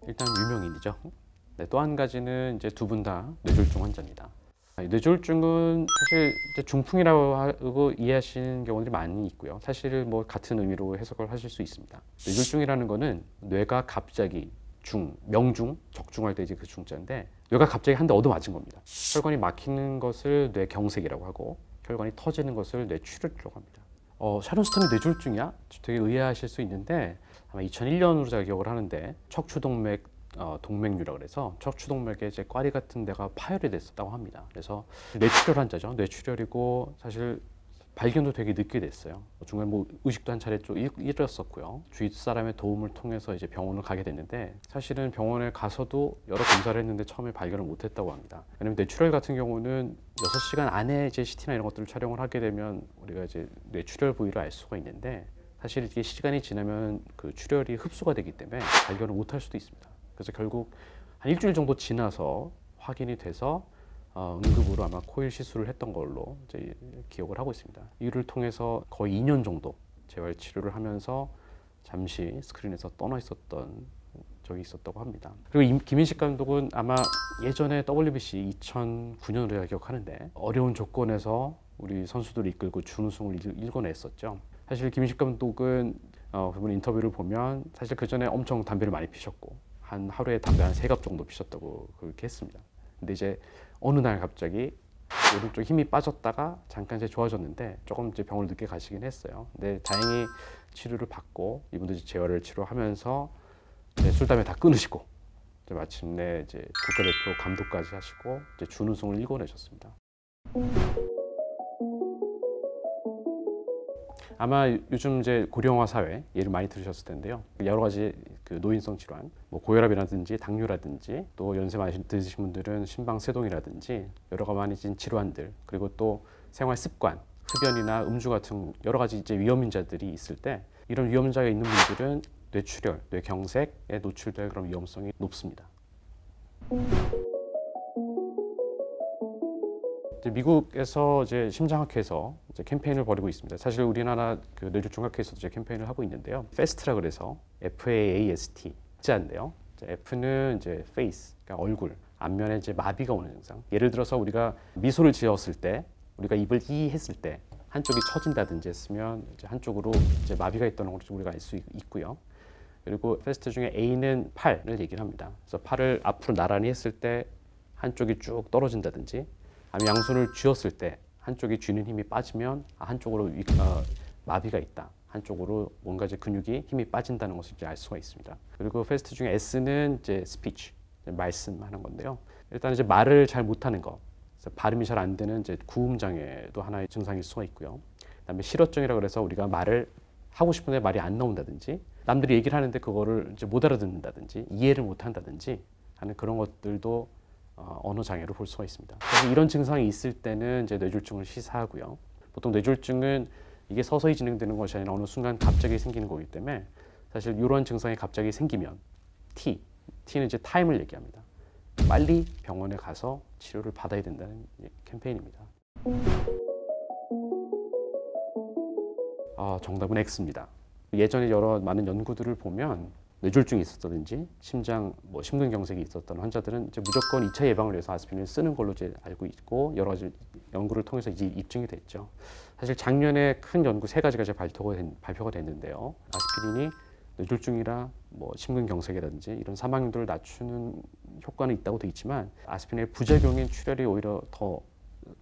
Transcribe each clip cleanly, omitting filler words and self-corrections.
일단 유명인이죠. 네, 또 한 가지는 이제 두 분 다 뇌졸중 환자입니다. 뇌졸중은 사실 이제 중풍이라고 하고 이해하시는 경우들이 많이 있고요. 사실 뭐 같은 의미로 해석을 하실 수 있습니다. 뇌졸중이라는 거는 뇌가 갑자기 명중, 적중할 때 이제 그 중자인데 뇌가 갑자기 한 대 얻어맞은 겁니다. 혈관이 막히는 것을 뇌경색이라고 하고 혈관이 터지는 것을 뇌출혈이라고 합니다. 샤론 스톤이 뇌졸중이야? 되게 의아하실 수 있는데 아마 2001년으로 제가 기억을 하는데 척추동맥 동맥류라고 그래서 척추동맥에 이제 꽈리 같은 데가 파열이 됐었다고 합니다. 그래서 뇌출혈 환자죠. 뇌출혈이고 사실 발견도 되게 늦게 됐어요. 중간에 뭐 의식도 한 차례 좀 잃었었고요. 주위 사람의 도움을 통해서 이제 병원을 가게 됐는데 사실은 병원에 가서도 여러 검사를 했는데 처음에 발견을 못했다고 합니다. 왜냐면 뇌출혈 같은 경우는 6시간 안에 이제 CT나 이런 것들을 촬영을 하게 되면 우리가 이제 뇌출혈 부위를 알 수가 있는데 사실 이게 시간이 지나면 그 출혈이 흡수가 되기 때문에 발견을 못할 수도 있습니다. 그래서 결국 한 일주일 정도 지나서 확인이 돼서 응급으로 아마 코일 시술을 했던 걸로 이제 기억을 하고 있습니다. 이를 통해서 거의 2년 정도 재활 치료를 하면서 잠시 스크린에서 떠나 있었던 적이 있었다고 합니다. 그리고 김인식 감독은 아마 예전에 WBC 2009년으로 제가 기억하는데 어려운 조건에서 우리 선수들을 이끌고 준우승을 일궈냈었죠. 사실 김인식 감독은 그분 인터뷰를 보면 사실 그 전에 엄청 담배를 많이 피셨고 한 하루에 담배 한 3갑 정도 피셨다고 그렇게 했습니다. 근데 이제 어느 날 갑자기 오른쪽 힘이 빠졌다가 잠깐 이제 좋아졌는데 조금 이제 병을 늦게 가시긴 했어요. 근데 다행히 치료를 받고 이분도 이제 재활을 치료하면서 술 담배 다 끊으시고 이제 마침내 이제 국가대표 감독까지 하시고 이제 준우승을 일궈내셨습니다. 아마 요즘 이제 고령화 사회 예를 많이 들으셨을 텐데요. 여러 가지 그 노인성 질환, 뭐 고혈압이라든지 당뇨라든지 또 연세 많이 드시신 분들은 심방세동이라든지 여러 가지 질환들 그리고 또 생활 습관, 흡연이나 음주 같은 여러 가지 이제 위험인자들이 있을 때 이런 위험자가 있는 분들은 뇌출혈, 뇌경색에 노출될 그런 위험성이 높습니다. 미국에서 이제 심장학회에서 이제 캠페인을 벌이고 있습니다. 사실 우리나라 그 뇌졸중학회에서도 이제 캠페인을 하고 있는데요. FAST라 그래서 FAST 자인데요. F는 이제 face, 그러니까 얼굴, 안면에 이제 마비가 오는 증상. 예를 들어서 우리가 미소를 지었을 때, 우리가 입을 이 했을 때 한쪽이 처진다든지 했으면 이제 한쪽으로 이제 마비가 있다는 걸 우리가 알 수 있고요. 그리고 FAST 중에 A는 팔을 얘기를 합니다. 그래서 팔을 앞으로 나란히 했을 때 한쪽이 쭉 떨어진다든지. 아니면 양손을 쥐었을 때 한쪽이 쥐는 힘이 빠지면 한쪽으로 마비가 있다. 한쪽으로 뭔가 이제 근육이 힘이 빠진다는 것을 이제 알 수가 있습니다. 그리고 패스트 중에 S는 이제 스피치, 말씀하는 건데요. 일단 이제 말을 잘 못하는 거, 그래서 발음이 잘 안 되는 이제 구음 장애도 하나의 증상일 수가 있고요. 그다음에 실어증이라 그래서 우리가 말을 하고 싶은데 말이 안 나온다든지, 남들이 얘기를 하는데 그거를 이제 못 알아듣는다든지, 이해를 못 한다든지 하는 그런 것들도 언어 장애로 볼 수가 있습니다. 그래서 이런 증상이 있을 때는 이제 뇌졸중을 시사하고요. 보통 뇌졸중은 이게 서서히 진행되는 것이 아니라 어느 순간 갑자기 생기는 거기 때문에 사실 이런 증상이 갑자기 생기면 T는 이제 타임을 얘기합니다. 빨리 병원에 가서 치료를 받아야 된다는 캠페인입니다. 정답은 X입니다. 예전에 많은 연구들을 보면 뇌졸중이 있었다든지 심근경색이 있었던 환자들은 이제 무조건 2차 예방을 위해서 아스피린을 쓰는 걸로 이제 알고 있고 여러 가지 연구를 통해서 이제 입증이 됐죠. 사실 작년에 큰 연구 3가지가 이제 발표가 됐는데요. 아스피린이 뇌졸중이나 심근경색이라든지 이런 사망률을 낮추는 효과는 있다고 돼 있지만 아스피린의 부작용인 출혈이 오히려 더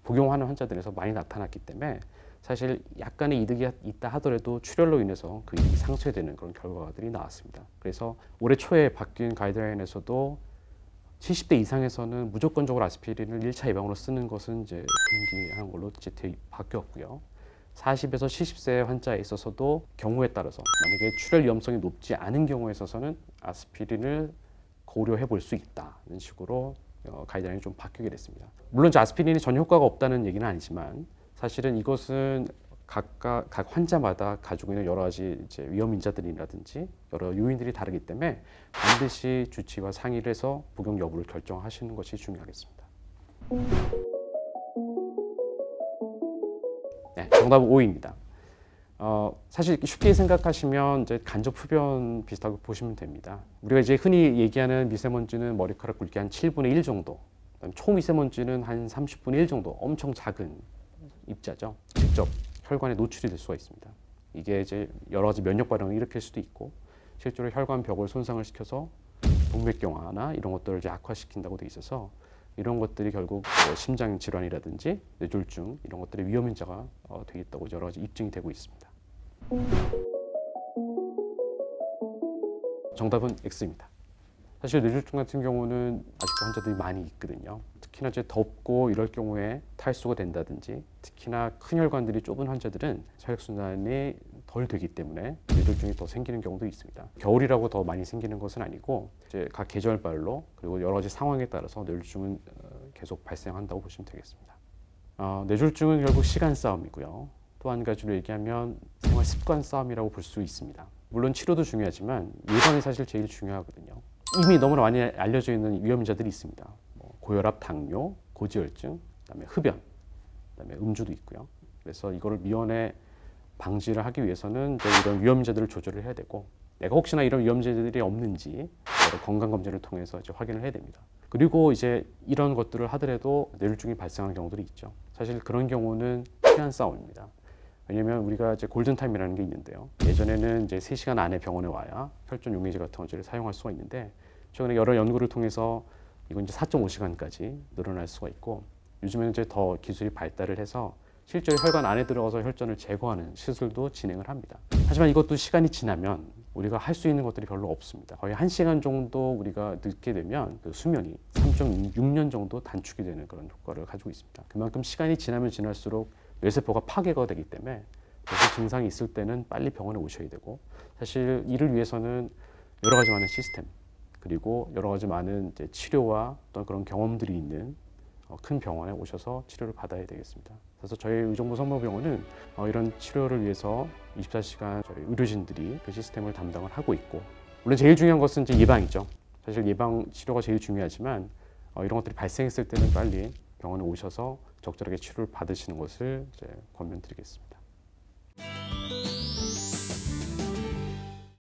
복용하는 환자들에서 많이 나타났기 때문에 사실 약간의 이득이 있다 하더라도 출혈로 인해서 그 이익이 상쇄되는 그런 결과들이 나왔습니다. 그래서 올해 초에 바뀐 가이드라인에서도 70대 이상에서는 무조건적으로 아스피린을 1차 예방으로 쓰는 것은 이제 금기하는 걸로 이제 바뀌었고요. 40에서 70세 환자에 있어서도 경우에 따라서 만약에 출혈 위험성이 높지 않은 경우에 있어서는 아스피린을 고려해 볼 수 있다는 식으로 가이드라인이 좀 바뀌게 됐습니다. 물론 이제 아스피린이 전혀 효과가 없다는 얘기는 아니지만 사실은 이것은 각 환자마다 가지고 있는 여러 가지 이제 위험인자들이라든지 여러 요인들이 다르기 때문에 반드시 주치의와 상의를 해서 복용 여부를 결정하시는 것이 중요하겠습니다. 네, 정답은 O입니다. 사실 쉽게 생각하시면 이제 간접 흡연 비슷하게 보시면 됩니다. 우리가 이제 흔히 얘기하는 미세먼지는 머리카락 굵기 한 7분의 1 정도, 그다음에 초미세먼지는 한 30분의 1 정도, 엄청 작은 입자죠. 직접 혈관에 노출이 될 수가 있습니다. 이게 이제 여러 가지 면역 반응을 일으킬 수도 있고, 실제로 혈관 벽을 손상을 시켜서 동맥경화나 이런 것들을 이제 악화시킨다고 돼 있어서, 이런 것들이 결국 뭐 심장 질환이라든지 뇌졸중 이런 것들의 위험 인자가 되겠다고 여러 가지 입증이 되고 있습니다. 정답은 X입니다. 사실 뇌졸중 같은 경우는 아직도 환자들이 많이 있거든요. 특히나 이제 덥고 이럴 경우에 탈수가 된다든지, 특히나 큰 혈관들이 좁은 환자들은 혈액순환이 덜 되기 때문에 뇌졸중이 더 생기는 경우도 있습니다. 겨울이라고 더 많이 생기는 것은 아니고, 이제 각 계절별로 그리고 여러 가지 상황에 따라서 뇌졸중은 계속 발생한다고 보시면 되겠습니다. 뇌졸중은 결국 시간 싸움이고요. 또 한 가지로 얘기하면 생활 습관 싸움이라고 볼 수 있습니다. 물론 치료도 중요하지만 예방이 사실 제일 중요하거든요. 이미 너무나 많이 알려져 있는 위험인자들이 있습니다. 고혈압, 당뇨, 고지혈증, 그다음에 흡연, 그다음에 음주도 있고요. 그래서 이거를 미연에 방지를 하기 위해서는 이제 이런 위험인자들을 조절을 해야 되고, 내가 혹시나 이런 위험인자들이 없는지 여러 건강 검진을 통해서 이제 확인을 해야 됩니다. 그리고 이제 이런 것들을 하더라도 뇌졸중이 발생하는 경우들이 있죠. 사실 그런 경우는 시간 싸움입니다. 왜냐면 우리가 이제 골든타임이라는 게 있는데요. 예전에는 이제 3시간 안에 병원에 와야 혈전 용해제 같은 것들을 사용할 수가 있는데, 최근에 여러 연구를 통해서 이건 이제 4.5시간까지 늘어날 수가 있고, 요즘에는 이제 더 기술이 발달을 해서 실제로 혈관 안에 들어가서 혈전을 제거하는 시술도 진행을 합니다. 하지만 이것도 시간이 지나면 우리가 할 수 있는 것들이 별로 없습니다. 거의 1시간 정도 우리가 늦게 되면 그 수명이 3.6년 정도 단축이 되는 그런 효과를 가지고 있습니다. 그만큼 시간이 지나면 지날수록 뇌세포가 파괴가 되기 때문에 그래서 증상이 있을 때는 빨리 병원에 오셔야 되고, 사실 이를 위해서는 여러 가지 많은 시스템, 그리고 여러 가지 많은 이제 치료와 어떤 그런 경험들이 있는 큰 병원에 오셔서 치료를 받아야 되겠습니다. 그래서 저희 의정부 성모병원은 이런 치료를 위해서 24시간 저희 의료진들이 그 시스템을 담당을 하고 있고, 물론 제일 중요한 것은 이제 예방이죠. 사실 예방 치료가 제일 중요하지만 이런 것들이 발생했을 때는 빨리 병원에 오셔서 적절하게 치료를 받으시는 것을 이제 권면드리겠습니다.